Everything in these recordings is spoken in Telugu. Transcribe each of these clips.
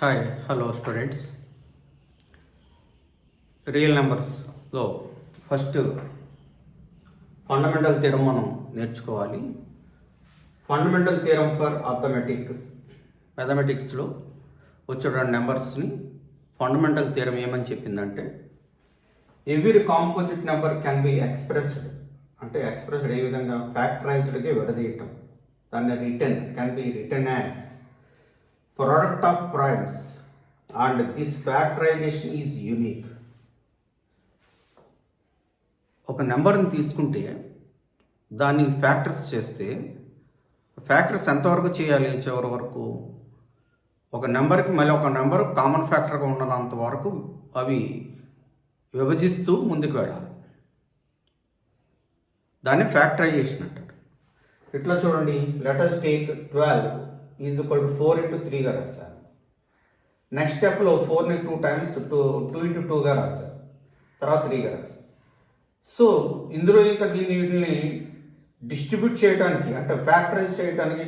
Hi hello students. రియల్ నెంబర్స్లో ఫస్ట్ ఫండమెంటల్ థియరం మనం నేర్చుకోవాలి. ఫండమెంటల్ థియరం ఫర్ మ్యాథమెటిక్స్లో వచ్చే రెండు నెంబర్స్ని ఫండమెంటల్ థియరం ఏమని చెప్పిందంటే, every composite number can be expressed. అంటే ఎక్స్ప్రెస్డ్ ఏ విధంగా? ఫ్యాక్టరైజ్డ్గా విడదీయటం. దాన్ని can be return as product of primes and this factorization is unique. ఒక నెంబర్ని తీసుకుంటే దాన్ని ఫ్యాక్టర్స్ చేస్తే ఫ్యాక్టర్స్ ఎంతవరకు చేయాలి? చివరి వరకు ఒక నెంబర్కి మళ్ళీ ఒక నెంబర్ కామన్ ఫ్యాక్టర్గా ఉన్నంత వరకు అవి విభజిస్తూ ముందుకు వెళ్ళాలి. దాన్ని ఫ్యాక్టరైజేషన్ అంటారు. ఇట్లా చూడండి, let us take 12 is equal to 4 into 3గా రాశారు. నెక్స్ట్ స్టెప్లో 4ని 2 times 2 into 2గా రాశారు. తర్వాత 3గా రాశారు. సో ఇందులో ఇంకా వీటిని డిస్ట్రిబ్యూట్ చేయడానికి అంటే ఫ్యాక్టరైజ్ చేయడానికి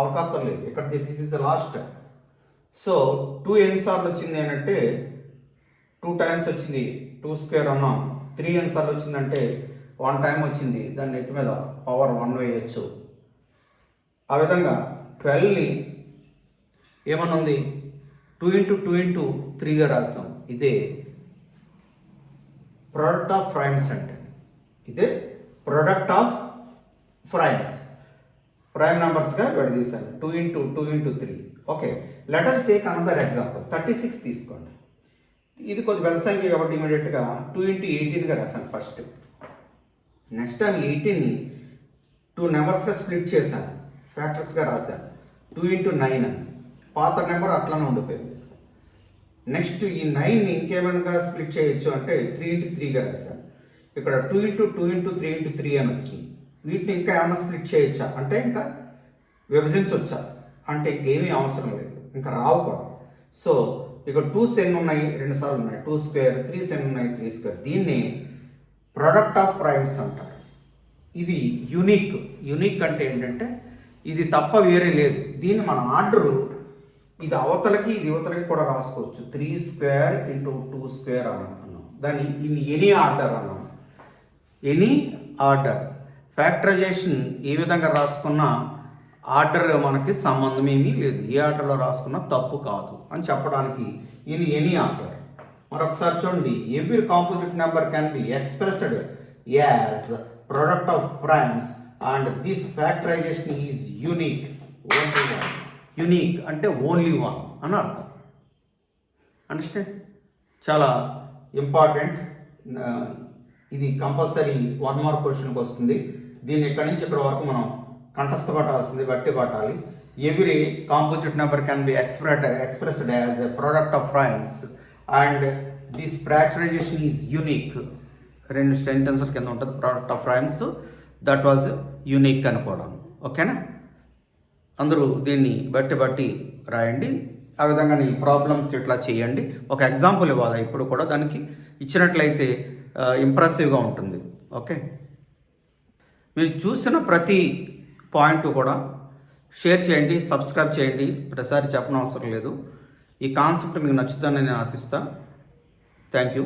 అవకాశం లేదు. ఇక్కడ this is the last. So 2 ఎన్నిసార్లు వచ్చింది అంటే 2 times వచ్చింది, 2 square అన్నాం. 3 ఎన్నిసార్లు వచ్చిందంటే 1 time వచ్చింది. దాన్ని ఎత్తి మీద పవర్ 1 వేయచ్చు. ఆ విధంగా 12ని ఏమన్నా ఉంది 2 into 2 into 3గా రాసాం. ఇదే ప్రోడక్ట్ ఆఫ్ ప్రైమ్స్ అంటే ప్రోడక్ట్ ఆఫ్ ప్రైమ్ నెంబర్స్గా విడదీశాను. 2 into 2 into 3. Okay, let us take another example. 36 తీసుకోండి. ఇది కొద్ది పెద్ద సంఖ్య కాబట్టి ఇమీడియట్గా 2 into 18గా రాశాను ఫస్ట్. నెక్స్ట్ టైం 18ని 2 నెంబర్స్గా స్ప్లిట్ చేశాను, ఫ్యాక్టర్స్గా రాశాను. 2 into 9 అని పాత నెంబర్ అట్లానే ఉండిపోయింది. నెక్స్ట్ ఈ 9ని ఇంకేమైనా స్ప్లిట్ చేయొచ్చు అంటే 3 into 3గా రాశాను. ఇక్కడ 2 into 2 into 3 into 3 అని వచ్చింది. వీటిని ఇంకా ఏమైనా స్ప్లిట్ చేయొచ్చా అంటే ఇంకా విభజించవచ్చా అంటే ఇంకేమీ అవసరం లేదు, ఇంకా రావు కూడా. సో ఇక్కడ 2s ఎన్ని ఉన్నాయి? 2 సార్లు ఉన్నాయి, 2 square. 3s ఎన్ని ఉన్నాయి? 3 square. దీన్ని ప్రోడక్ట్ ఆఫ్ ప్రైమ్స్ అంటారు. ఇది యూనిక్ అంటే ఏంటంటే ఇది తప్ప వేరే లేదు. దీన్ని మన ఆర్డరు ఇది అవతలకి ఇది యువతలకి కూడా రాసుకోవచ్చు. 3 square into 2 square అన్నాం. దాన్ని ఎనీ ఆర్డర్ అన్నాం. ఎనీ ఆర్డర్ ఫ్యాక్టరైజేషన్ ఏ విధంగా రాసుకున్నా ఆర్డర్ మనకి సంబంధం ఏమీ లేదు. ఏ ఆర్డర్లో రాసుకున్నా తప్పు కాదు అని చెప్పడానికి ఎనీ ఆర్డర్. మరొకసారి చూడండి, every composite number can be expressed as product of primes and this factorisation is unique. Unique అంటే ఓన్లీ వన్ అని అర్థం. అండర్స్టాండ్? చాలా ఇంపార్టెంట్. ఇది కంపల్సరీ 1 mark క్వశ్చన్కి వస్తుంది. దీన్ని ఇక్కడి నుంచి ఇక్కడ వరకు మనం కంఠస్థ పట్టాల్సింది, బట్టి పట్టాలి. Every composite number can be expressed as a product of primes and this factorisation is unique. 2 సెంటెన్స్ల కింద ఉంటుంది. Product of primes that was unique అనుకోవడం. ఓకేనా? అందరూ దీన్ని బట్టి రాయండి. ఆ విధంగా నీ ప్రాబ్లమ్స్ ఇట్లా చేయండి. ఒక ఎగ్జాంపుల్ ఇవ్వాలి ఇప్పుడు కూడా, దానికి ఇచ్చినట్లయితే ఇంప్రెసివ్గా ఉంటుంది. ఓకే, మీరు చూసిన ప్రతి పాయింట్ కూడా షేర్ చేయండి, సబ్స్క్రైబ్ చేయండి. ప్రతిసారి చెప్పనవసరం లేదు. ఈ కాన్సెప్ట్ మీకు నచ్చుతుందని నేను ఆశిస్తాను. Thank you.